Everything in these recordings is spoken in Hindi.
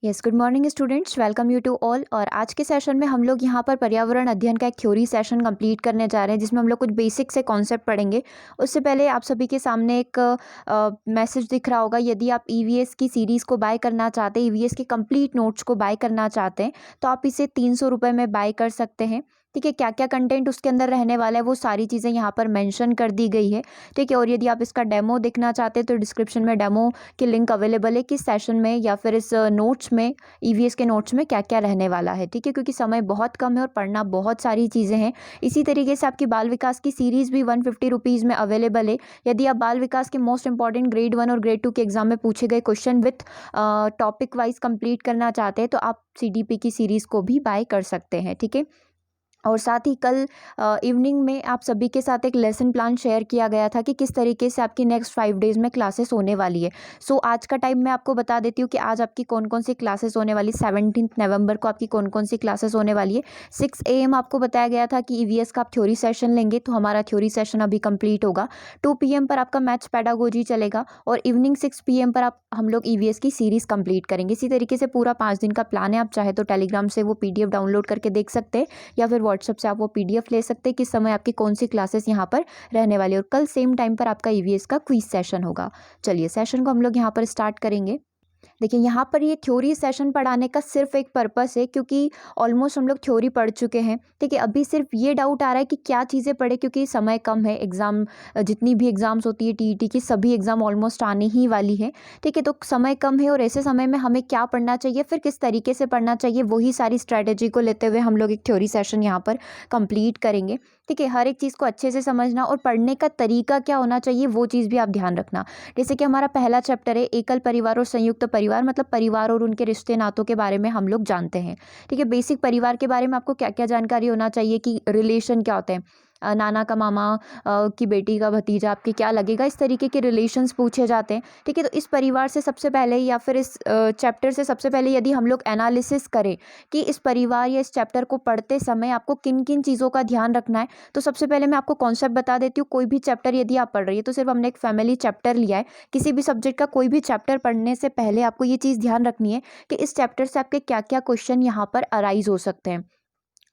Yes, good morning students, welcome you to all. और आज के सेशन में हम लोग यहाँ पर पर्यावरण अध्ययन का एक थ्योरी सेशन कंप्लीट करने जा रहे हैं, जिसमें हम लोग कुछ बेसिक से कॉन्सेप्ट पढ़ेंगे। उससे पहले आप सभी के सामने एक मैसेज दिख रहा होगा। यदि आप ईवीएस की सीरीज़ को बाय करना चाहते हैं, ईवीएस के कंप्लीट नोट्स को बाय करना चाहते हैं, तो आप इसे 300 रुपये में बाय कर सकते हैं। ठीक है, क्या क्या कंटेंट उसके अंदर रहने वाला है वो सारी चीज़ें यहाँ पर मेंशन कर दी गई है। ठीक है, और यदि आप इसका डेमो देखना चाहते हैं तो डिस्क्रिप्शन में डेमो की लिंक अवेलेबल है कि सेशन में या फिर इस नोट्स में, ईवीएस के नोट्स में क्या क्या रहने वाला है। ठीक है, क्योंकि समय बहुत कम है और पढ़ना बहुत सारी चीज़ें हैं। इसी तरीके से आपकी बाल विकास की सीरीज़ भी 150 रुपीज़ में अवेलेबल है। यदि आप बाल विकास के मोस्ट इंपॉर्टेंट ग्रेड 1 और ग्रेड 2 के एग्जाम में पूछे गए question with topic wise complete करना चाहते हैं तो आप सीडीपी की सीरीज़ को भी बाय कर सकते हैं। ठीक है, और साथ ही कल इवनिंग में आप सभी के साथ एक लेसन प्लान शेयर किया गया था कि किस तरीके से आपकी नेक्स्ट 5 डेज़ में क्लासेस होने वाली है। सो आज का टाइम मैं आपको बता देती हूँ कि आज आपकी कौन कौन सी क्लासेस होने वाली। 17 नवंबर को आपकी कौन कौन सी क्लासेस होने वाली है। 6 AM आपको बताया गया था कि ईवीएस का आप थ्योरी सेशन लेंगे, तो हमारा थ्योरी सेशन अभी कंप्लीट होगा। 2 PM पर आपका मैथ्स पेडागोजी चलेगा और इवनिंग 6 PM पर हम लोग ईवीएस की सीरीज़ कंप्लीट करेंगे। इसी तरीके से पूरा 5 दिन का प्लान है। आप चाहे तो टेलीग्राम से वो PDF डाउनलोड करके देख सकते हैं या फिर व्हाट्सएप से आप वो PDF ले सकते हैं किस समय आपकी कौन सी क्लासेस यहाँ पर रहने वाली है। और कल सेम टाइम पर आपका ईवीएस का क्विज सेशन होगा। चलिए सेशन को हम लोग यहाँ पर स्टार्ट करेंगे। देखिए, यहाँ पर ये थ्योरी सेशन पढ़ाने का सिर्फ एक पर्पस है, क्योंकि ऑलमोस्ट हम लोग थ्योरी पढ़ चुके हैं। ठीक है, अभी सिर्फ ये डाउट आ रहा है कि क्या चीज़ें पढ़े, क्योंकि समय कम है। एग्ज़ाम जितनी भी एग्ज़ाम्स होती है टीईटी की, सभी एग्ज़ाम ऑलमोस्ट आने ही वाली है। ठीक है, तो समय कम है और ऐसे समय में हमें क्या पढ़ना चाहिए, फिर किस तरीके से पढ़ना चाहिए, वही सारी स्ट्रैटेजी को लेते हुए हम लोग एक थ्योरी सेशन यहाँ पर कंप्लीट करेंगे। ठीक है, हर एक चीज़ को अच्छे से समझना और पढ़ने का तरीका क्या होना चाहिए वो चीज़ भी आप ध्यान रखना। जैसे कि हमारा पहला चैप्टर है एकल परिवार और संयुक्त परिवार, मतलब परिवार और उनके रिश्ते नातों के बारे में हम लोग जानते हैं। ठीक है, बेसिक परिवार के बारे में आपको क्या क्या जानकारी होना चाहिए कि रिलेशन क्या होते हैं। नाना का मामा की बेटी का भतीजा आपके क्या लगेगा, इस तरीके के रिलेशंस पूछे जाते हैं। ठीक है, तो इस परिवार से सबसे पहले या फिर इस चैप्टर से सबसे पहले यदि हम लोग एनालिसिस करें कि इस परिवार या इस चैप्टर को पढ़ते समय आपको किन किन चीज़ों का ध्यान रखना है, तो सबसे पहले मैं आपको कॉन्सेप्ट बता देती हूँ। कोई भी चैप्टर यदि आप पढ़ रही है, तो सिर्फ हमने एक फैमिली चैप्टर लिया है। किसी भी सब्जेक्ट का कोई भी चैप्टर पढ़ने से पहले आपको ये चीज़ ध्यान रखनी है कि इस चैप्टर से आपके क्या क्या क्वेश्चन यहाँ पर अराइज हो सकते हैं।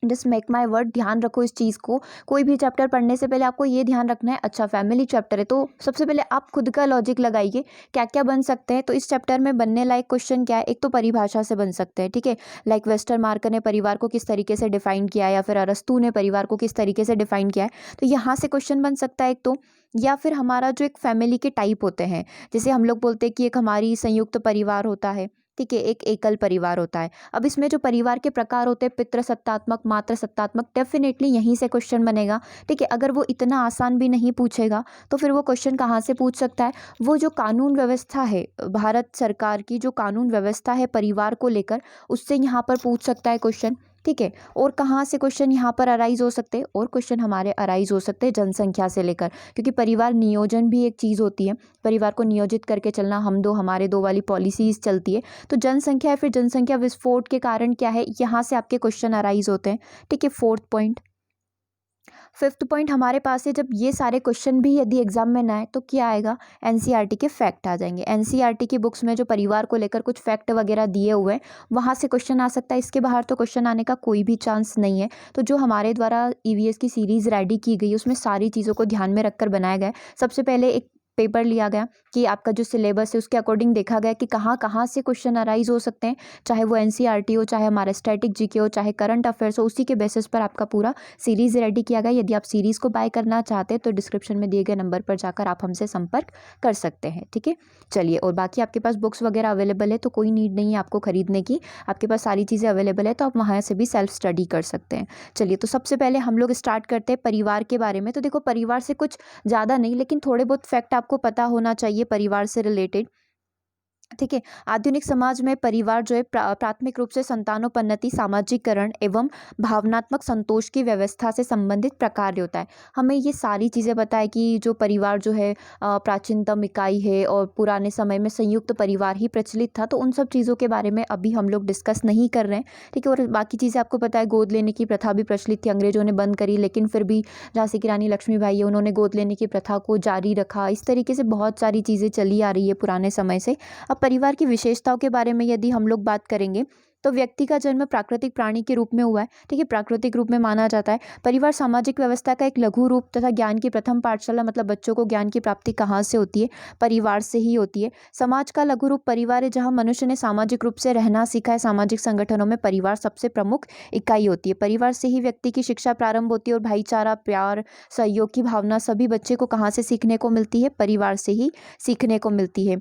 जस्ट मेक माई वर्ड, ध्यान रखो इस चीज़ को। कोई भी चैप्टर पढ़ने से पहले आपको ये ध्यान रखना है, अच्छा फैमिली चैप्टर है तो सबसे पहले आप खुद का लॉजिक लगाइए क्या क्या बन सकते हैं। तो इस चैप्टर में बनने लायक क्वेश्चन क्या है, एक तो परिभाषा से बन सकते हैं। ठीक है, लाइक वेस्टर मार्कर ने परिवार को किस तरीके से डिफाइन किया है या फिर अरस्तू ने परिवार को किस तरीके से डिफाइन किया है, तो यहाँ से क्वेश्चन बन सकता है एक तो। या फिर हमारा जो एक फैमिली के टाइप होते हैं, जैसे हम लोग बोलते हैं कि एक हमारी संयुक्त परिवार होता है। ठीक है, एक एकल परिवार होता है। अब इसमें जो परिवार के प्रकार होते हैं, पितृसत्तात्मक, मातृसत्तात्मक, डेफिनेटली यहीं से क्वेश्चन बनेगा। ठीक है, अगर वो इतना आसान भी नहीं पूछेगा तो फिर वो क्वेश्चन कहाँ से पूछ सकता है, वो जो कानून व्यवस्था है भारत सरकार की, जो कानून व्यवस्था है परिवार को लेकर, उससे यहाँ पर पूछ सकता है क्वेश्चन। ठीक है, और कहाँ से क्वेश्चन यहाँ पर अराइज हो सकते हैं, और क्वेश्चन हमारे अराइज हो सकते हैं जनसंख्या से लेकर, क्योंकि परिवार नियोजन भी एक चीज़ होती है। परिवार को नियोजित करके चलना, हम दो हमारे दो वाली पॉलिसीज चलती है। तो जनसंख्या है, फिर जनसंख्या विस्फोट के कारण क्या है, यहाँ से आपके क्वेश्चन अराइज होते हैं। ठीक है, फोर्थ पॉइंट। फिफ्थ पॉइंट हमारे पास है, जब ये सारे क्वेश्चन भी यदि एग्जाम में ना आए तो क्या आएगा, एनसीईआरटी के फैक्ट आ जाएंगे। एनसीईआरटी की बुक्स में जो परिवार को लेकर कुछ फैक्ट वगैरह दिए हुए हैं, वहाँ से क्वेश्चन आ सकता है। इसके बाहर तो क्वेश्चन आने का कोई भी चांस नहीं है। तो जो हमारे द्वारा ईवीएस की सीरीज़ रेडी की गई उसमें सारी चीज़ों को ध्यान में रखकर बनाया गया है। सबसे पहले एक पेपर लिया गया कि आपका जो सिलेबस है उसके अकॉर्डिंग देखा गया कि कहाँ कहाँ से क्वेश्चन अराइज हो सकते हैं, चाहे वो एनसीईआरटी हो, चाहे हमारा स्टैटिक जीके हो, चाहे करंट अफेयर्स हो। उसी के बेसिस पर आपका पूरा सीरीज़ रेडी किया गया। यदि आप सीरीज़ को बाय करना चाहते हैं तो डिस्क्रिप्शन में दिए गए नंबर पर जाकर आप हमसे संपर्क कर सकते हैं। ठीक है, चलिए, और बाकी आपके पास बुक्स वगैरह अवेलेबल है तो कोई नीड नहीं है आपको खरीदने की, आपके पास सारी चीज़ें अवेलेबल है, तो आप वहाँ से भी सेल्फ स्टडी कर सकते हैं। चलिए, तो सबसे पहले हम लोग स्टार्ट करते हैं परिवार के बारे में। तो देखो, परिवार से कुछ ज़्यादा नहीं, लेकिन थोड़े बहुत फैक्ट आपको पता होना चाहिए परिवार से रिलेटेड। ठीक है, आधुनिक समाज में परिवार जो है प्राथमिक रूप से संतानोपन्नति, सामाजिकरण एवं भावनात्मक संतोष की व्यवस्था से संबंधित प्रकार होता है। हमें ये सारी चीज़ें पता है कि जो परिवार जो है प्राचीनतम इकाई है और पुराने समय में संयुक्त परिवार ही प्रचलित था। तो उन सब चीज़ों के बारे में अभी हम लोग डिस्कस नहीं कर रहे हैं। ठीक है, और बाकी चीज़ें आपको पता है, गोद लेने की प्रथा भी प्रचलित थी, अंग्रेजों ने बंद करी, लेकिन फिर भी झांसी की रानी लक्ष्मीबाई है, उन्होंने गोद लेने की प्रथा को जारी रखा। इस तरीके से बहुत सारी चीज़ें चली आ रही है पुराने समय से। अब परिवार की विशेषताओं के बारे में यदि हम लोग बात करेंगे तो व्यक्ति का जन्म प्राकृतिक प्राणी के रूप में हुआ है, ठीक है, प्राकृतिक रूप में माना जाता है। परिवार सामाजिक व्यवस्था का एक लघु रूप तथा ज्ञान की प्रथम पाठशाला, मतलब बच्चों को ज्ञान की प्राप्ति कहाँ से होती है? परिवार से ही होती है। समाज का लघु रूप परिवार है, जहाँ मनुष्य ने सामाजिक रूप से रहना सीखा है। सामाजिक संगठनों में परिवार सबसे प्रमुख इकाई होती है। परिवार से ही व्यक्ति की शिक्षा प्रारंभ होती है और भाईचारा, प्यार, सहयोग की भावना सभी बच्चे को कहाँ से सीखने को मिलती है? परिवार से ही सीखने को मिलती है।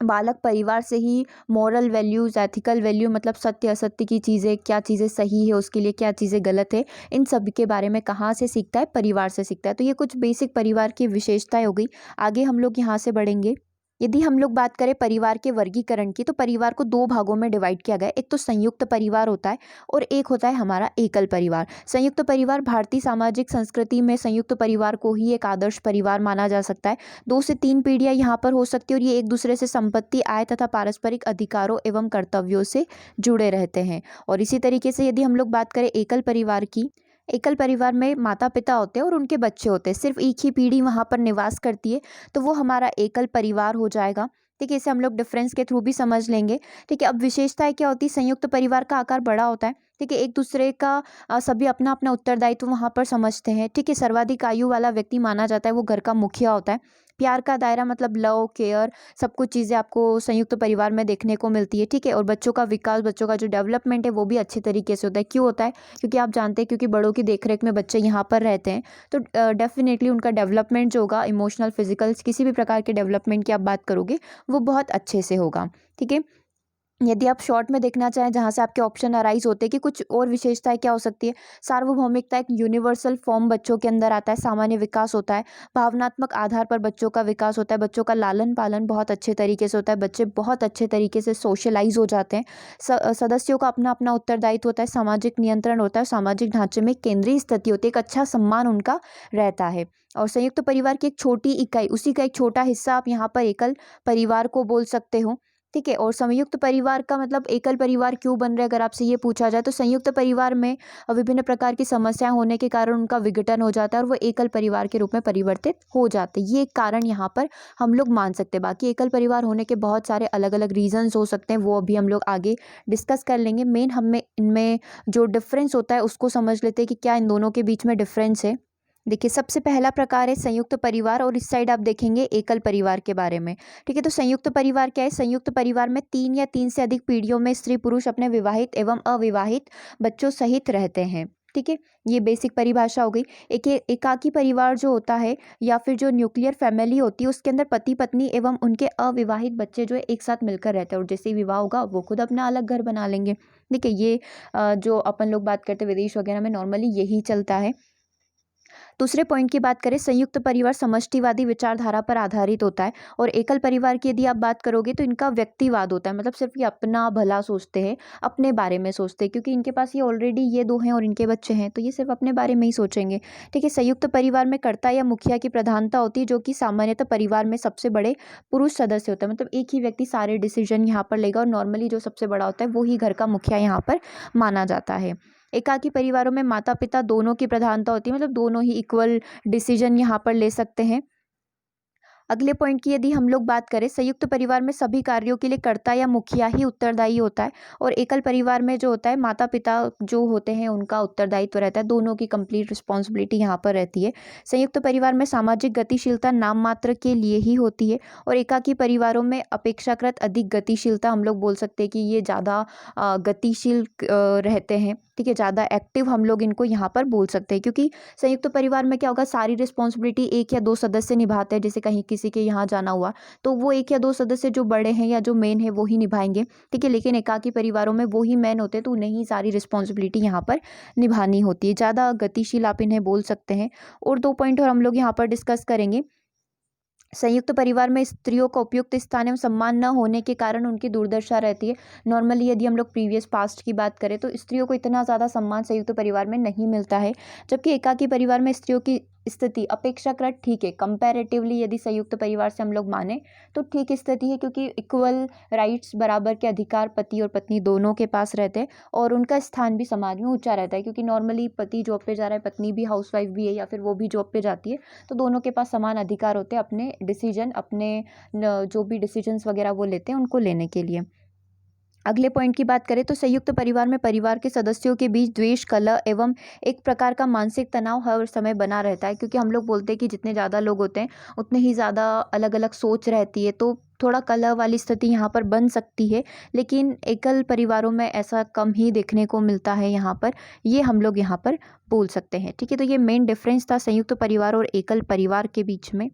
बालक परिवार से ही मॉरल वैल्यूज़, एथिकल वैल्यू, मतलब सत्य असत्य की चीज़ें, क्या चीज़ें सही है उसके लिए, क्या चीज़ें गलत है, इन सब के बारे में कहाँ से सीखता है? परिवार से सीखता है। तो ये कुछ बेसिक परिवार की विशेषताएं हो गई। आगे हम लोग यहाँ से बढ़ेंगे। यदि हम लोग बात करें परिवार के वर्गीकरण की, तो परिवार को दो भागों में डिवाइड किया गया है। एक तो संयुक्त परिवार होता है और एक होता है हमारा एकल परिवार। संयुक्त परिवार, भारतीय सामाजिक संस्कृति में संयुक्त परिवार को ही एक आदर्श परिवार माना जा सकता है। 2 से 3 पीढ़ियां यहाँ पर हो सकती है और ये एक दूसरे से संपत्ति, आय तथा पारस्परिक अधिकारों एवं कर्तव्यों से जुड़े रहते हैं। और इसी तरीके से यदि हम लोग बात करें एकल परिवार की, एकल परिवार में माता पिता होते हैं और उनके बच्चे होते हैं, सिर्फ एक ही पीढ़ी वहाँ पर निवास करती है, तो वो हमारा एकल परिवार हो जाएगा। ठीक है, इसे हम लोग डिफरेंस के थ्रू भी समझ लेंगे। ठीक है, अब विशेषताएं क्या होती है? संयुक्त परिवार का आकार बड़ा होता है। ठीक है, एक दूसरे का सभी अपना अपना उत्तरदायित्व वहाँ पर समझते हैं। ठीक है, सर्वाधिक आयु वाला व्यक्ति माना जाता है, वो घर का मुखिया होता है। प्यार का दायरा, मतलब लव, केयर, सब कुछ चीज़ें आपको संयुक्त परिवार में देखने को मिलती है। ठीक है, और बच्चों का विकास, बच्चों का जो डेवलपमेंट है वो भी अच्छे तरीके से होता है। क्यों होता है? क्योंकि आप जानते हैं, क्योंकि बड़ों की देखरेख में बच्चे यहाँ पर रहते हैं, तो डेफिनेटली उनका डेवलपमेंट जो होगा, इमोशनल, फिजिकल, किसी भी प्रकार के डेवलपमेंट की आप बात करोगे, वो बहुत अच्छे से होगा। ठीक है, यदि आप शॉर्ट में देखना चाहें, जहाँ से आपके ऑप्शन अराइज होते हैं कि कुछ और विशेषताएं क्या हो सकती है? सार्वभौमिकता, एक यूनिवर्सल फॉर्म बच्चों के अंदर आता है। सामान्य विकास होता है। भावनात्मक आधार पर बच्चों का विकास होता है। बच्चों का लालन पालन बहुत अच्छे तरीके से होता है। बच्चे बहुत अच्छे तरीके से सोशलाइज हो जाते हैं। सदस्यों का अपना अपना उत्तरदायित्व होता है। सामाजिक नियंत्रण होता है। सामाजिक ढांचे में केंद्रीय स्थिति होती है। एक अच्छा सम्मान उनका रहता है। और संयुक्त परिवार की एक छोटी इकाई, उसी का एक छोटा हिस्सा आप यहाँ पर एकल परिवार को बोल सकते हो। ठीक है, और संयुक्त परिवार का मतलब एकल परिवार क्यों बन रहा है, अगर आपसे ये पूछा जाए, तो संयुक्त परिवार में विभिन्न प्रकार की समस्याएं होने के कारण उनका विघटन हो जाता है और वो एकल परिवार के रूप में परिवर्तित हो जाते हैं। ये एक कारण यहाँ पर हम लोग मान सकते हैं। बाकी एकल परिवार होने के बहुत सारे अलग अलग रीजंस हो सकते हैं, वो अभी हम लोग आगे डिस्कस कर लेंगे। मेन हमें इनमें जो डिफरेंस होता है उसको समझ लेते हैं कि क्या इन दोनों के बीच में डिफरेंस है। देखिए, सबसे पहला प्रकार है संयुक्त परिवार और इस साइड आप देखेंगे एकल परिवार के बारे में। ठीक है, तो संयुक्त परिवार क्या है? संयुक्त परिवार में 3 या 3 से अधिक पीढ़ियों में स्त्री पुरुष अपने विवाहित एवं अविवाहित बच्चों सहित रहते हैं। ठीक है, ये बेसिक परिभाषा हो गई। एकाकी परिवार जो होता है या फिर जो न्यूक्लियर फैमिली होती है, उसके अंदर पति पत्नी एवं उनके अविवाहित बच्चे जो है एक साथ मिलकर रहते हैं और जैसे ही विवाह होगा वो खुद अपना अलग घर बना लेंगे। ठीक है, ये जो अपन लोग बात करते हैं विदेश वगैरह में नॉर्मली यही चलता है। दूसरे पॉइंट की बात करें, संयुक्त परिवार समष्टिवादी विचारधारा पर आधारित होता है और एकल परिवार की यदि आप बात करोगे तो इनका व्यक्तिवाद होता है, मतलब सिर्फ ये अपना भला सोचते हैं, अपने बारे में सोचते हैं, क्योंकि इनके पास ये ऑलरेडी ये दो हैं और इनके बच्चे हैं, तो ये सिर्फ अपने बारे में ही सोचेंगे। ठीक है, संयुक्त परिवार में कर्ता या मुखिया की प्रधानता होती है, जो कि सामान्यतः परिवार में सबसे बड़े पुरुष सदस्य होता है, मतलब एक ही व्यक्ति सारे डिसीजन यहाँ पर लेगा और नॉर्मली जो सबसे बड़ा होता है वो ही घर का मुखिया यहाँ पर माना जाता है। एकाकी परिवारों में माता पिता दोनों की प्रधानता होती है, मतलब दोनों ही इक्वल डिसीजन यहाँ पर ले सकते हैं। अगले पॉइंट की यदि हम लोग बात करें, संयुक्त परिवार में सभी कार्यों के लिए कर्ता या मुखिया ही उत्तरदायी होता है और एकल परिवार में जो होता है माता पिता जो होते हैं उनका उत्तरदायित्व रहता है, दोनों की कंप्लीट रिस्पॉन्सिबिलिटी यहाँ पर रहती है। संयुक्त परिवार में सामाजिक गतिशीलता नाम मात्र के लिए ही होती है और एकाकी परिवारों में अपेक्षाकृत अधिक गतिशीलता, हम लोग बोल सकते हैं कि ये ज़्यादा गतिशील रहते हैं। ठीक है, ज़्यादा एक्टिव हम लोग इनको यहाँ पर बोल सकते हैं, क्योंकि संयुक्त परिवार में क्या होगा, सारी रिस्पॉन्सिबिलिटी एक या दो सदस्य निभाते हैं। जैसे कहीं किसी के यहाँ जाना हुआ तो वो एक या दो सदस्य जो बड़े हैं या जो मेन है वो ही निभाएंगे। ठीक है, लेकिन एकाकी परिवारों में वो ही मेन होते हैं, तो उन्हें ही सारी रिस्पॉन्सिबिलिटी यहाँ पर निभानी होती है। ज़्यादा गतिशील आप इन्हें बोल सकते हैं। और 2 पॉइंट और हम लोग यहाँ पर डिस्कस करेंगे। संयुक्त परिवार में स्त्रियों का उपयुक्त स्थान एवं सम्मान न होने के कारण उनकी दुर्दशा रहती है। नॉर्मली यदि हम लोग प्रीवियस पास्ट की बात करें तो स्त्रियों को इतना ज़्यादा सम्मान संयुक्त परिवार में नहीं मिलता है, जबकि एकाकी परिवार में स्त्रियों की स्थिति अपेक्षाकृत ठीक है, कंपैरेटिवली यदि संयुक्त परिवार से हम लोग माने तो ठीक स्थिति है, क्योंकि इक्वल राइट्स, बराबर के अधिकार पति और पत्नी दोनों के पास रहते हैं और उनका स्थान भी समाज में ऊंचा रहता है, क्योंकि नॉर्मली पति जॉब पे जा रहा है, पत्नी भी हाउसवाइफ भी है या फिर वो भी जॉब पे जाती है, तो दोनों के पास समान अधिकार होते हैं अपने डिसीजन, अपने जो भी डिसीजंस वगैरह वो लेते हैं उनको लेने के लिए। अगले पॉइंट की बात करें तो संयुक्त परिवार में परिवार के सदस्यों के बीच द्वेष, कलह एवं एक प्रकार का मानसिक तनाव हर समय बना रहता है, क्योंकि हम लोग बोलते हैं कि जितने ज़्यादा लोग होते हैं उतने ही ज़्यादा अलग अलग सोच रहती है, तो थोड़ा कलह वाली स्थिति यहाँ पर बन सकती है, लेकिन एकल परिवारों में ऐसा कम ही देखने को मिलता है यहाँ पर, ये हम लोग यहाँ पर बोल सकते हैं। ठीक है, तो ये मेन डिफरेंस था संयुक्त परिवार और एकल परिवार के बीच में।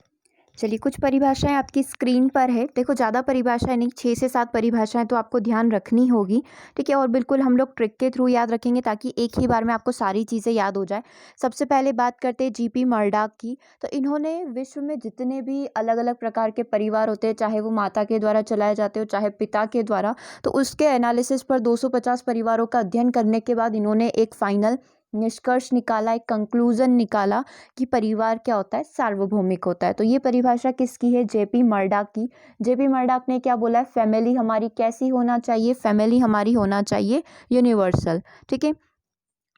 चलिए, कुछ परिभाषाएं आपकी स्क्रीन पर है। देखो, ज़्यादा परिभाषाएं नहीं, 6 से 7 परिभाषाएं तो आपको ध्यान रखनी होगी। ठीक है, और बिल्कुल हम लोग ट्रिक के थ्रू याद रखेंगे ताकि एक ही बार में आपको सारी चीज़ें याद हो जाए। सबसे पहले बात करते हैं जीपी मर्डॉक की। तो इन्होंने विश्व में जितने भी अलग अलग प्रकार के परिवार होते हैं, चाहे वो माता के द्वारा चलाए जाते हो चाहे पिता के द्वारा, तो उसके एनालिसिस पर 250 परिवारों का अध्ययन करने के बाद इन्होंने एक फाइनल निष्कर्ष निकाला, एक कंक्लूजन निकाला कि परिवार क्या होता है, सार्वभौमिक होता है। तो ये परिभाषा किसकी है? जेपी मर्डॉक की। जेपी मर्डॉक ने क्या बोला है? फैमिली हमारी कैसी होना चाहिए? फैमिली हमारी होना चाहिए यूनिवर्सल। ठीक है,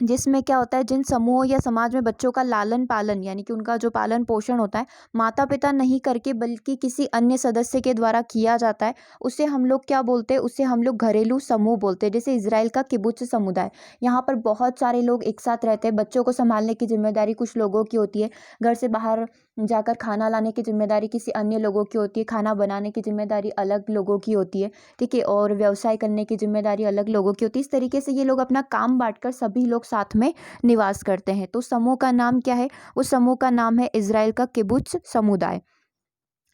जिसमें क्या होता है, जिन समूहों या समाज में बच्चों का लालन पालन यानी कि उनका जो पालन पोषण होता है माता पिता नहीं करके बल्कि किसी अन्य सदस्य के द्वारा किया जाता है, उसे हम लोग क्या बोलते हैं? उसे हम लोग घरेलू समूह बोलते हैं। जैसे इजराइल का किबुत्ज समुदाय, यहाँ पर बहुत सारे लोग एक साथ रहते हैं, बच्चों को संभालने की जिम्मेदारी कुछ लोगों की होती है, घर से बाहर जाकर खाना लाने की जिम्मेदारी किसी अन्य लोगों की होती है, खाना बनाने की जिम्मेदारी अलग लोगों की होती है। ठीक है, और व्यवसाय करने की जिम्मेदारी अलग लोगों की होती है। इस तरीके से ये लोग अपना काम बांटकर सभी लोग साथ में निवास करते हैं। तो समूह का नाम क्या है? उस समूह का नाम है इजराइल का किबुत्ज समुदाय।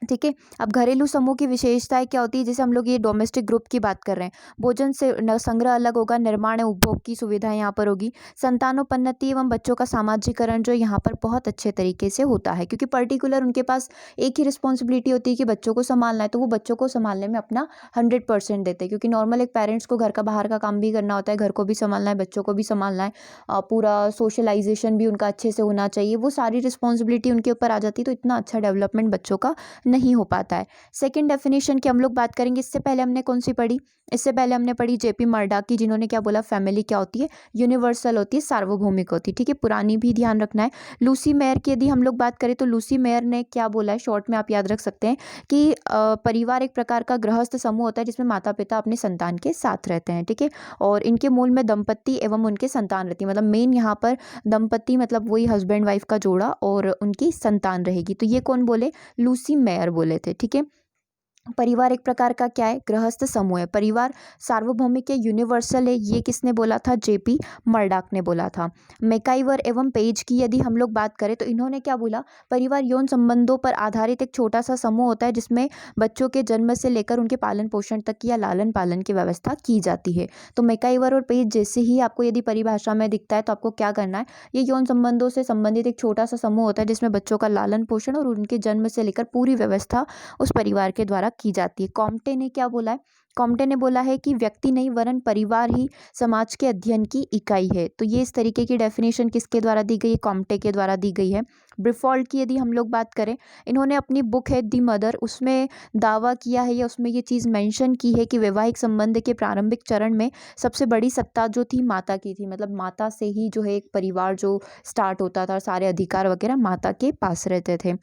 ठीक है, अब घरेलू समूह की विशेषताएं क्या होती है? जैसे हम लोग ये डोमेस्टिक ग्रुप की बात कर रहे हैं, भोजन से संग्रह अलग होगा, निर्माण और उपभोग की सुविधाएं यहाँ पर होगी, संतानोपन्नति एवं बच्चों का सामाजिकरण जो यहाँ पर बहुत अच्छे तरीके से होता है, क्योंकि पर्टिकुलर उनके पास एक ही रिस्पॉन्सिबिलिटी होती है कि बच्चों को संभालना है, तो वो बच्चों को संभालने में अपना 100% देते हैं, क्योंकि नॉर्मल एक पेरेंट्स को घर का बाहर का काम भी करना होता है, घर को भी संभालना है, बच्चों को भी संभालना है, पूरा सोशलाइजेशन भी उनका अच्छे से होना चाहिए, वो सारी रिस्पॉन्सिबिलिटी उनके ऊपर आ जाती है, तो इतना अच्छा डेवलपमेंट बच्चों का नहीं हो पाता है। सेकंड डेफिनेशन की हम लोग बात करेंगे, इससे पहले हमने कौन सी पढ़ी? इससे पहले हमने पढ़ी जेपी मर्डॉक की, जिन्होंने क्या बोला? फैमिली क्या होती है? यूनिवर्सल होती है, सार्वभौमिक होती है। ठीक है, पुरानी भी ध्यान रखना है। लूसी मेयर की यदि हम लोग बात करें तो लूसी मेयर ने क्या बोला है, शॉर्ट में आप याद रख सकते हैं कि परिवार एक प्रकार का गृहस्थ समूह होता है जिसमें माता पिता अपने संतान के साथ रहते हैं। ठीक है, और इनके मूल में दंपत्ति एवं उनके संतान रहती है, मतलब मेन यहाँ पर दंपत्ति मतलब वही हस्बैंड वाइफ का जोड़ा और उनकी संतान रहेगी। तो ये कौन बोले? लूसी मेयर बोले थे। ठीक है, परिवार एक प्रकार का क्या है? गृहस्थ समूह है। परिवार सार्वभौमिक है, यूनिवर्सल है, ये किसने बोला था? जेपी मर्डॉक ने बोला था। मैकाइवर एवं पेज की यदि हम लोग बात करें तो इन्होंने क्या बोला? परिवार यौन संबंधों पर आधारित एक छोटा सा समूह होता है जिसमें बच्चों के जन्म से लेकर उनके पालन पोषण तक की या लालन पालन की व्यवस्था की जाती है। तो मैकाइवर और पेज जैसे ही आपको यदि परिभाषा में दिखता है तो आपको क्या करना है? ये यौन संबंधों से संबंधित एक छोटा सा समूह होता है जिसमें बच्चों का लालन पोषण और उनके जन्म से लेकर पूरी व्यवस्था उस परिवार के द्वारा की जाती है। कॉम्टे ने क्या बोला है? कॉम्टे ने बोला है कि व्यक्ति नहीं वरन परिवार ही समाज के अध्ययन की इकाई है। तो ये इस तरीके की डेफिनेशन किसके द्वारा दी गई है? कॉम्टे के द्वारा दी गई है। ब्रिफॉल्ट की यदि हम लोग बात करें, इन्होंने अपनी बुक है दी मदर, उसमें दावा किया है या उसमें ये चीज़ मेंशन की है कि वैवाहिक संबंध के प्रारंभिक चरण में सबसे बड़ी सत्ता जो थी माता की थी, मतलब माता से ही जो है एक परिवार जो स्टार्ट होता था, सारे अधिकार वगैरह माता के पास रहते थे।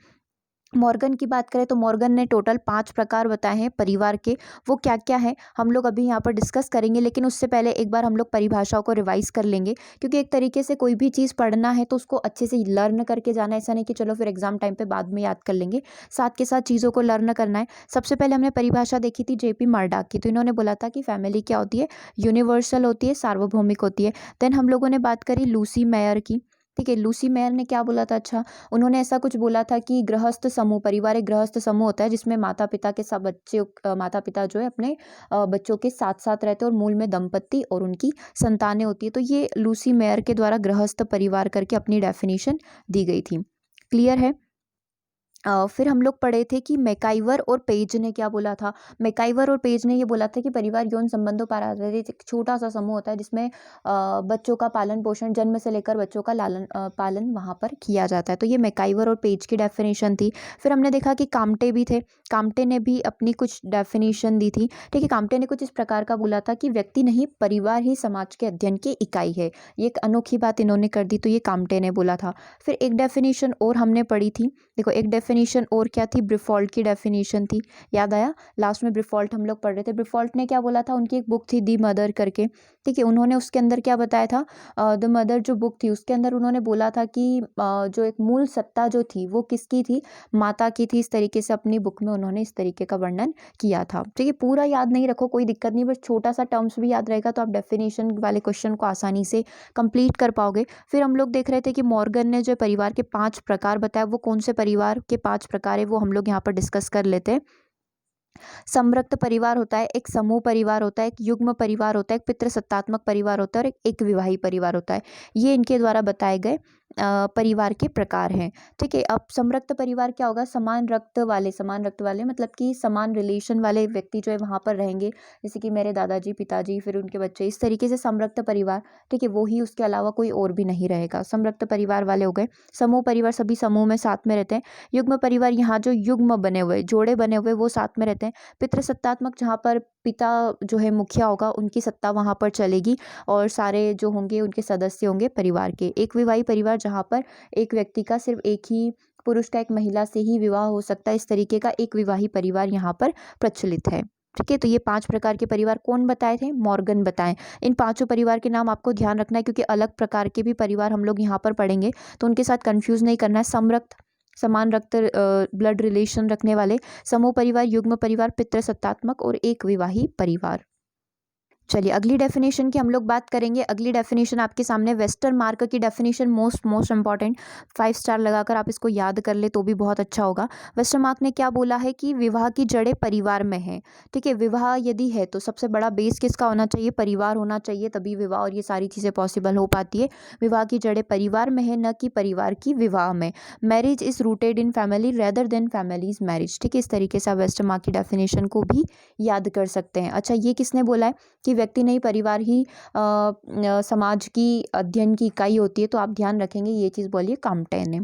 मॉर्गन की बात करें तो मॉर्गन ने टोटल 5 प्रकार बताए हैं परिवार के, वो क्या क्या है हम लोग अभी यहाँ पर डिस्कस करेंगे, लेकिन उससे पहले एक बार हम लोग परिभाषाओं को रिवाइज कर लेंगे, क्योंकि एक तरीके से कोई भी चीज़ पढ़ना है तो उसको अच्छे से लर्न करके जाना है, ऐसा नहीं कि चलो फिर एग्जाम टाइम पे बाद में याद कर लेंगे, साथ के साथ चीज़ों को लर्न करना है। सबसे पहले हमने परिभाषा देखी थी जेपी मर्डॉक की, तो इन्होंने बोला था कि फैमिली क्या होती है? यूनिवर्सल होती है, सार्वभौमिक होती है। देन हम लोगों ने बात करी लूसी मेयर की। ठीक है, लूसी मेयर ने क्या बोला था? अच्छा, उन्होंने ऐसा कुछ बोला था कि गृहस्थ समूह, परिवार एक गृहस्थ समूह होता है जिसमें माता पिता के साथ माता पिता जो है अपने बच्चों के साथ साथ रहते हैं और मूल में दंपत्ति और उनकी संतानें होती है। तो ये लूसी मेयर के द्वारा गृहस्थ परिवार करके अपनी डेफिनेशन दी गई थी। क्लियर है? फिर हम लोग पढ़े थे कि मैकाइवर और पेज ने क्या बोला था। मैकाइवर और पेज ने ये बोला था कि परिवार यौन संबंधों पर आधारित एक छोटा सा समूह होता है जिसमें बच्चों का पालन पोषण जन्म से लेकर बच्चों का पालन वहाँ पर किया जाता है। तो ये मैकाइवर और पेज की डेफिनेशन थी। फिर हमने देखा कि काम्टे भी थे। काम्टे ने भी अपनी कुछ डेफिनेशन दी थी। ठीक है, काम्टे ने कुछ इस प्रकार का बोला था कि व्यक्ति नहीं, परिवार ही समाज के अध्ययन की इकाई है। ये एक अनोखी बात इन्होंने कर दी, तो ये काम्टे ने बोला था। फिर एक डेफिनेशन और हमने पढ़ी थी। देखो, एक डेफिनेशन और क्या थी, ब्रिफॉल्ट की डेफिनेशन थी। याद आया, लास्ट में ब्रिफॉल्ट हम लोग पढ़ रहे थे। ब्रिफॉल्ट ने क्या बोला था, उनकी एक बुक थी दी मदर करके। ठीक है, उन्होंने उसके अंदर क्या बताया था, द मदर जो बुक थी उसके अंदर उन्होंने बोला था कि जो एक मूल सत्ता जो थी वो किसकी थी, माता की थी। इस तरीके से अपनी बुक में उन्होंने इस तरीके का वर्णन किया था। ठीक है, पूरा याद नहीं रखो, कोई दिक्कत नहीं, बस छोटा सा टर्म्स भी याद रहेगा तो आप डेफिनेशन वाले क्वेश्चन को आसानी से कंप्लीट कर पाओगे। फिर हम लोग देख रहे थे कि मॉर्गन ने जो परिवार के 5 प्रकार बताया, वो कौन से परिवार के 5 प्रकार है वो हम लोग यहाँ पर डिस्कस कर लेते हैं। संवृत्त परिवार होता है, एक समूह परिवार होता है, एक युग्म परिवार होता है, एक पितृसत्तात्मक परिवार होता है और एक विवाही परिवार होता है। ये इनके द्वारा बताए गए परिवार के प्रकार हैं। ठीक है, अब संवृत्त परिवार क्या होगा, समान रक्त वाले मतलब कि समान रिलेशन वाले व्यक्ति जो है वहाँ पर रहेंगे, जैसे कि मेरे दादाजी, पिताजी, फिर उनके बच्चे, इस तरीके से संवृत्त परिवार। ठीक है, वो ही, उसके अलावा कोई और भी नहीं रहेगा। संवृत्त परिवार वाले हो गए। समूह परिवार, सभी समूह में साथ में रहते हैं। युग्म परिवार, यहाँ जो युग्म बने हुए, जोड़े बने हुए, वो साथ में रहते हैं। पितृसत्तात्मक, जहाँ पर पिता जो है मुखिया होगा, उनकी सत्ता वहाँ पर चलेगी और सारे जो होंगे उनके सदस्य होंगे परिवार के। एक विवाही परिवार, जहाँ पर एक व्यक्ति का सिर्फ एक ही पुरुष का एक महिला से ही विवाह हो सकता है, इस तरीके का एक विवाही परिवार यहाँ पर प्रचलित है। ठीक है, तो ये 5 प्रकार के परिवार कौन बताए थे, मॉर्गन बताए। इन पांचों परिवार के नाम आपको ध्यान रखना है क्योंकि अलग प्रकार के भी परिवार हम लोग यहाँ पर पढ़ेंगे, तो उनके साथ कंफ्यूज नहीं करना है। समरक्त, समान रक्त ब्लड रिलेशन रखने वाले, समूह परिवार, युग्म परिवार, पितृसत्तात्मक और एक विवाही परिवार। चलिए, अगली डेफिनेशन की हम लोग बात करेंगे। अगली डेफिनेशन आपके सामने वेस्टर्न मार्क की डेफिनेशन, मोस्ट इंपॉर्टेंट, 5 स्टार लगाकर आप इसको याद कर ले तो भी बहुत अच्छा होगा। वेस्टर्न मार्क ने क्या बोला है कि विवाह की जड़ें परिवार में है। ठीक है, विवाह यदि है तो सबसे बड़ा बेस किसका होना चाहिए, परिवार होना चाहिए, तभी विवाह और ये सारी चीज़ें पॉसिबल हो पाती है। विवाह की जड़ें परिवार में है, न कि परिवार की विवाह में। Marriage is rooted in family rather than families marriage. ठीक है, इस तरीके से आप वेस्टर्न मार्क की डेफिनेशन को भी याद कर सकते हैं। अच्छा, ये किसने बोला है कि व्यक्ति नहीं, परिवार ही समाज की अध्ययन की इकाई होती है, तो आप ध्यान रखेंगे ये चीज़ बोलिए, काम्टे ने।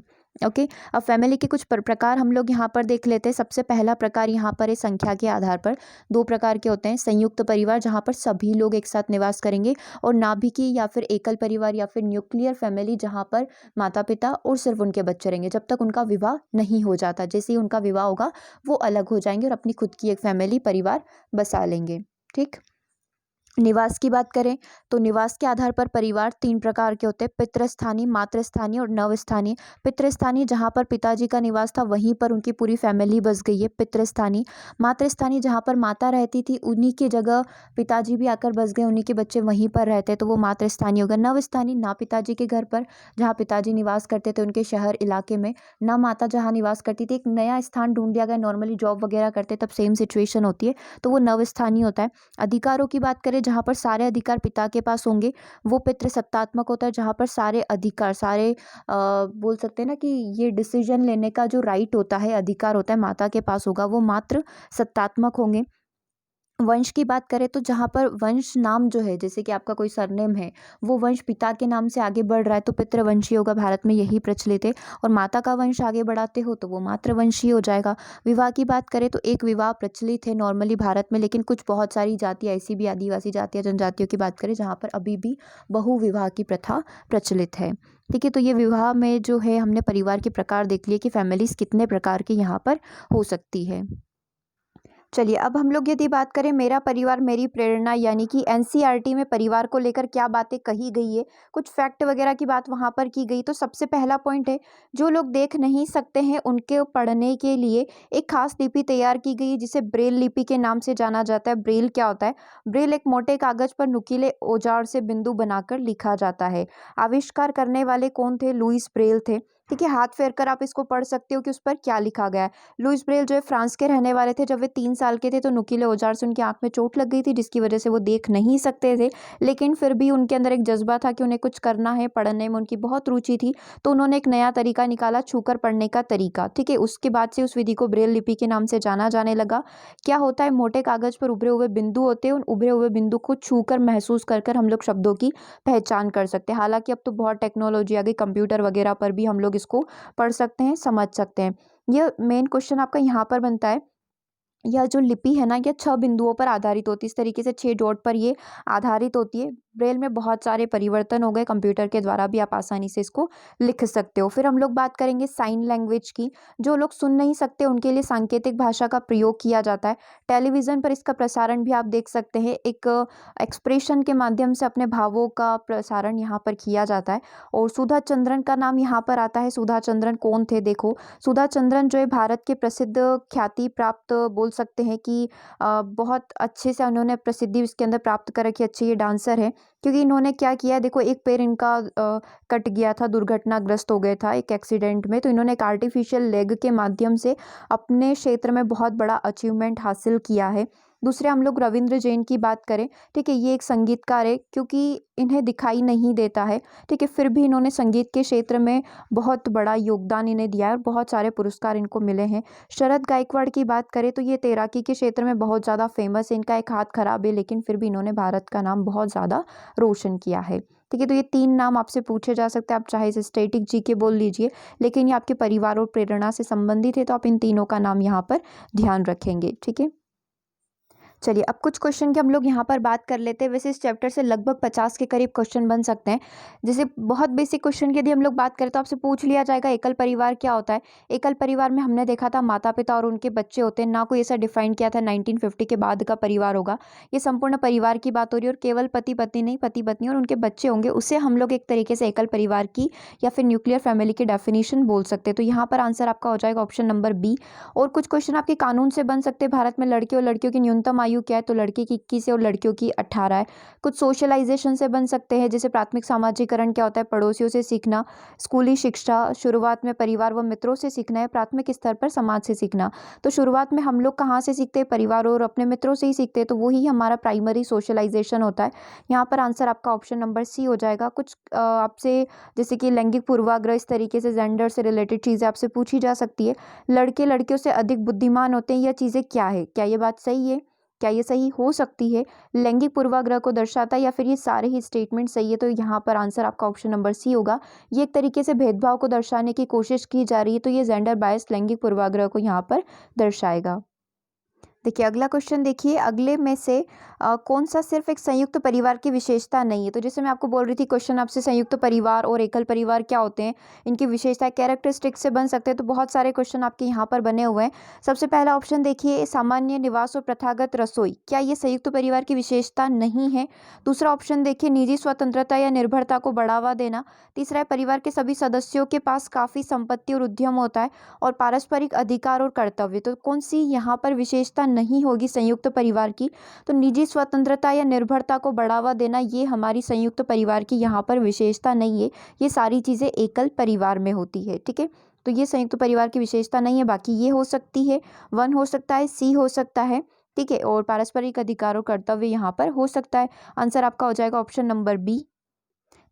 ओके, अब फैमिली के कुछ प्रकार हम लोग यहाँ पर देख लेते हैं। सबसे पहला प्रकार यहाँ पर है संख्या के आधार पर। 2 प्रकार के होते हैं, संयुक्त परिवार जहाँ पर सभी लोग एक साथ निवास करेंगे, और नाभिकी या फिर एकल परिवार या फिर न्यूक्लियर फैमिली जहाँ पर माता पिता और सिर्फ उनके बच्चे रहेंगे जब तक उनका विवाह नहीं हो जाता। जैसे ही उनका विवाह होगा वो अलग हो जाएंगे और अपनी खुद की एक फैमिली, परिवार बसा लेंगे। ठीक, निवास की बात करें तो निवास के आधार पर परिवार 3 प्रकार के होते हैं, पितृस्थानीय, मातृस्थानीय और नवस्थानीय। पितृस्थानीय, जहाँ पर पिताजी का निवास था वहीं पर उनकी पूरी फैमिली बस गई है, पितृस्थानीय। मातृस्थानीय, जहाँ पर माता रहती थी उन्हीं की जगह पिताजी भी आकर बस गए, उन्हीं के बच्चे वहीं पर रहते, तो वो मातृस्थानीय होगा। नवस्थानीय, ना पिताजी के घर पर जहाँ पिताजी निवास करते थे उनके शहर इलाके में, ना माता जहाँ निवास करती थी, एक नया स्थान ढूंढ दिया गया, नॉर्मली जॉब वगैरह करते तब सेम सिचुएशन होती है, तो वो नवस्थानीय होता है। अधिकारों की बात करें, जहाँ पर सारे अधिकार पिता के पास होंगे, वो पितृसत्तात्मक होता है। जहाँ पर सारे अधिकार, सारे बोल सकते हैं ना कि ये डिसीजन लेने का जो राइट होता है, अधिकार होता है, माता के पास होगा, वो मात्र सत्तात्मक होंगे। वंश की बात करें तो जहाँ पर वंश नाम जो है, जैसे कि आपका कोई सरनेम है, वो वंश पिता के नाम से आगे बढ़ रहा है तो पितृवंशी होगा, भारत में यही प्रचलित है। और माता का वंश आगे बढ़ाते हो तो वो मातृवंशी हो जाएगा। विवाह की बात करें तो एक विवाह प्रचलित है नॉर्मली भारत में, लेकिन कुछ बहुत सारी जातियाँ ऐसी भी, आदिवासी जातियाँ, जनजातियों की बात करें जहाँ पर अभी भी बहु विवाह की प्रथा प्रचलित है। ठीक है, तो ये विवाह में जो है हमने परिवार के प्रकार देख लिए कि फैमिलीज कितने प्रकार की यहाँ पर हो सकती है। चलिए, अब हम लोग यदि बात करें मेरा परिवार मेरी प्रेरणा, यानी कि एनसीईआरटी में परिवार को लेकर क्या बातें कही गई है, कुछ फैक्ट वगैरह की बात वहाँ पर की गई। तो सबसे पहला पॉइंट है, जो लोग देख नहीं सकते हैं उनके पढ़ने के लिए एक खास लिपि तैयार की गई है जिसे ब्रेल लिपि के नाम से जाना जाता है। ब्रेल क्या होता है, ब्रेल एक मोटे कागज पर नुकीले औजार से बिंदु बनाकर लिखा जाता है। आविष्कार करने वाले कौन थे, लुईस ब्रेल थे। ठीक है, हाथ फेर कर आप इसको पढ़ सकते हो कि उस पर क्या लिखा गया है। लुइस ब्रेल जो है फ्रांस के रहने वाले थे। जब वे 3 साल के थे तो नुकीले औजार से उनकी आँख में चोट लग गई थी, जिसकी वजह से वो देख नहीं सकते थे। लेकिन फिर भी उनके अंदर एक जज़्बा था कि उन्हें कुछ करना है, पढ़ने में उनकी बहुत रुचि थी। तो उन्होंने एक नया तरीका निकाला, छूकर पढ़ने का तरीका, ठीक है। उसके बाद से उस विधि को ब्रेल लिपि के नाम से जाना जाने लगा। क्या होता है, मोटे कागज़ पर उभरे हुए बिंदु होते हैं, उन उभरे हुए बिंदु को छूकर महसूस कर कर हम लोग शब्दों की पहचान कर सकते हैं। हालाँकि अब तो बहुत टेक्नोलॉजी आ गई, कंप्यूटर वगैरह पर भी हम लोग इसको पढ़ सकते हैं, समझ सकते हैं। ये मेन क्वेश्चन आपका यहाँ पर बनता है। यह जो लिपि है ना, यह 6 बिंदुओं पर आधारित होती है। इस तरीके से 6 डॉट पर ये आधारित होती है। ब्रेल में बहुत सारे परिवर्तन हो गए, कंप्यूटर के द्वारा भी आप आसानी से इसको लिख सकते हो। फिर हम लोग बात करेंगे साइन लैंग्वेज की। जो लोग सुन नहीं सकते उनके लिए सांकेतिक भाषा का प्रयोग किया जाता है। टेलीविज़न पर इसका प्रसारण भी आप देख सकते हैं। एक एक्सप्रेशन के माध्यम से अपने भावों का प्रसारण यहाँ पर किया जाता है। और सुधा चंद्रन का नाम यहाँ पर आता है। सुधा चंद्रन कौन थे, देखो सुधा चंद्रन जो है भारत के प्रसिद्ध ख्याति प्राप्त बोल सकते हैं कि बहुत अच्छे से उन्होंने प्रसिद्धि इसके अंदर प्राप्त कर रखी। अच्छे ये डांसर है, क्योंकि इन्होंने क्या किया, देखो एक पैर इनका कट गया था, दुर्घटनाग्रस्त हो गया था एक एक्सीडेंट में। तो इन्होंने एक आर्टिफिशियल लेग के माध्यम से अपने क्षेत्र में बहुत बड़ा अचीवमेंट हासिल किया है। दूसरे हम लोग रविंद्र जैन की बात करें, ठीक है, ये एक संगीतकार है। क्योंकि इन्हें दिखाई नहीं देता है, ठीक है, फिर भी इन्होंने संगीत के क्षेत्र में बहुत बड़ा योगदान इन्हें दिया है और बहुत सारे पुरस्कार इनको मिले हैं। शरद गायकवाड़ की बात करें तो ये तैराकी के क्षेत्र में बहुत ज़्यादा फेमस है। इनका एक हाथ खराब है, लेकिन फिर भी इन्होंने भारत का नाम बहुत ज़्यादा रोशन किया है। ठीक है, तो ये 3 नाम आपसे पूछे जा सकते हैं। आप चाहे इसे स्टैटिक जीके बोल लीजिए, लेकिन ये आपके परिवार और प्रेरणा से संबंधित है, तो आप इन तीनों का नाम यहाँ पर ध्यान रखेंगे। ठीक है, चलिए अब कुछ क्वेश्चन की हम लोग यहाँ पर बात कर लेते हैं। वैसे इस चैप्टर से लगभग 50 के करीब क्वेश्चन बन सकते हैं। जैसे बहुत बेसिक क्वेश्चन की यदि हम लोग बात करें तो आपसे पूछ लिया जाएगा एकल परिवार क्या होता है। एकल परिवार में हमने देखा था माता पिता और उनके बच्चे होते हैं, ना कोई ऐसा डिफाइन किया था 1950 के बाद का परिवार होगा। ये संपूर्ण परिवार की बात हो रही है और केवल पति पत्नी नहीं, पति पत्नी और उनके बच्चे होंगे, उससे हम लोग एक तरीके से एकल परिवार की या फिर न्यूक्लियर फैमिली की डेफिनेशन बोल सकते हैं। तो यहाँ पर आंसर आपका हो जाएगा ऑप्शन नंबर बी। और कुछ क्वेश्चन आपके कानून से बन सकते हैं। भारत में लड़के और लड़कियों की न्यूनतम आयु क्या है, तो लड़के की 21 है और लड़कियों की 18 है। कुछ सोशलाइजेशन से बन सकते हैं, जैसे प्राथमिक सामाजिकरण क्या होता है, पड़ोसियों से सीखना। स्कूली शिक्षा शुरुआत में परिवार व मित्रों से सीखना है, प्राथमिक स्तर पर समाज से सीखना। तो शुरुआत में हम लोग कहाँ से सीखते हैं, परिवार और अपने मित्रों से ही सीखते हैं, तो वही हमारा प्राइमरी सोशलाइजेशन होता है। यहाँ पर आंसर आपका ऑप्शन नंबर सी हो जाएगा। कुछ आपसे जैसे कि लैंगिक पूर्वाग्रह, इस तरीके से जेंडर से रिलेटेड चीज़ें आपसे पूछी जा सकती है। लड़के लड़कियों से अधिक बुद्धिमान होते हैं, यह चीज़ें क्या है, क्या ये बात सही है, क्या ये सही हो सकती है, लैंगिक पूर्वाग्रह को दर्शाता है, या फिर ये सारे ही स्टेटमेंट सही है। तो यहाँ पर आंसर आपका ऑप्शन नंबर सी होगा। ये एक तरीके से भेदभाव को दर्शाने की कोशिश की जा रही है, तो ये जेंडर बायस लैंगिक पूर्वाग्रह को यहाँ पर दर्शाएगा। देखिए अगला क्वेश्चन, देखिए अगले में से कौन सा सिर्फ एक संयुक्त परिवार की विशेषता नहीं है। तो जैसे मैं आपको बोल रही थी, क्वेश्चन आपसे संयुक्त परिवार और एकल परिवार क्या होते हैं, इनकी विशेषता कैरेक्टरिस्टिक से बन सकते हैं। तो बहुत सारे क्वेश्चन आपके यहाँ पर बने हुए हैं। सबसे पहला ऑप्शन देखिए, सामान्य निवास और प्रथागत रसोई, क्या ये संयुक्त परिवार की विशेषता नहीं है। दूसरा ऑप्शन देखिए, निजी स्वतंत्रता या निर्भरता को बढ़ावा देना। तीसरा है, परिवार के सभी सदस्यों के पास काफ़ी संपत्ति और उद्यम होता है। और पारस्परिक अधिकार और कर्तव्य, तो कौन सी यहाँ पर विशेषता नहीं होगी संयुक्त परिवार की, तो निजी स्वतंत्रता या निर्भरता को बढ़ावा देना, ये हमारी संयुक्त परिवार की यहाँ पर विशेषता नहीं है। ये सारी चीज़ें एकल परिवार में होती है। ठीक है, तो ये संयुक्त परिवार की विशेषता नहीं है। बाकी ये हो सकती है, 1 हो सकता है, सी हो सकता है, ठीक है, और पारस्परिक अधिकार और कर्तव्य यहाँ पर हो सकता है। आंसर आपका हो जाएगा ऑप्शन नंबर बी।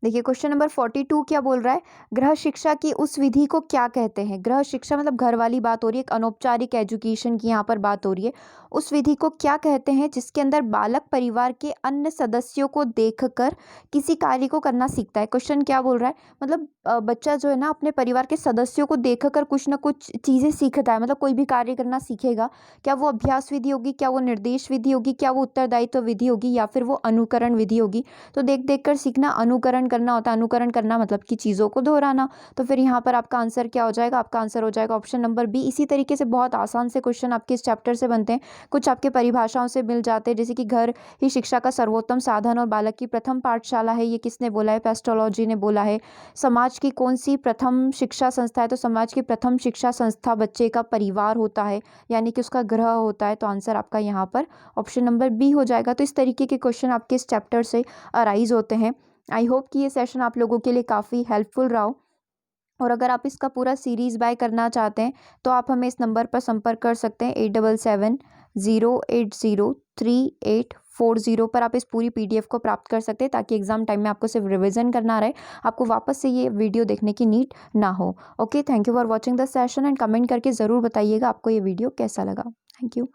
देखिए क्वेश्चन नंबर 42 क्या बोल रहा है, गृह शिक्षा की उस विधि को क्या कहते हैं। गृह शिक्षा मतलब घर वाली बात हो रही है, एक अनौपचारिक एजुकेशन की यहाँ पर बात हो रही है। उस विधि को क्या कहते हैं जिसके अंदर बालक परिवार के अन्य सदस्यों को देखकर किसी कार्य को करना सीखता है। क्वेश्चन क्या बोल रहा है, मतलब बच्चा जो है ना अपने परिवार के सदस्यों को देखकर कुछ ना कुछ चीज़ें सीखता है, मतलब कोई भी कार्य करना सीखेगा। क्या वो अभ्यास विधि होगी, क्या वो निर्देश विधि होगी, क्या वो उत्तरदायित्व विधि होगी, या फिर वो अनुकरण विधि होगी। तो देख देख कर सीखना, अनुकरण करना होता है। अनुकरण करना मतलब कि चीज़ों को दोहराना। तो फिर यहाँ पर आपका आंसर क्या हो जाएगा, आपका आंसर हो जाएगा ऑप्शन नंबर बी। इसी तरीके से बहुत आसान से क्वेश्चन आपके इस चैप्टर से बनते हैं। कुछ आपके परिभाषाओं से मिल जाते हैं, जैसे कि घर ही शिक्षा का सर्वोत्तम साधन और बालक की प्रथम पाठशाला है, ये किसने बोला है, पेस्टोलॉजी ने बोला है। समाज की कौन सी प्रथम शिक्षा संस्था है, तो समाज की प्रथम शिक्षा संस्था बच्चे का परिवार होता है, यानी कि उसका गृह होता है। तो आंसर आपका यहाँ पर ऑप्शन नंबर बी हो जाएगा। तो इस तरीके के क्वेश्चन आपके इस चैप्टर से अराइज होते हैं। आई होप कि ये सेशन आप लोगों के लिए काफ़ी हेल्पफुल रहा हो। और अगर आप इसका पूरा सीरीज़ बाय करना चाहते हैं तो आप हमें इस नंबर पर संपर्क कर सकते हैं 8770803840 पर। आप इस पूरी PDF को प्राप्त कर सकते हैं ताकि एग्ज़ाम टाइम में आपको सिर्फ रिवीजन करना रहे, आपको वापस से ये वीडियो देखने की नीड ना हो। Okay, thank you for watching the session and comment करके ज़रूर बताइएगा आपको ये वीडियो कैसा लगा। Thank you.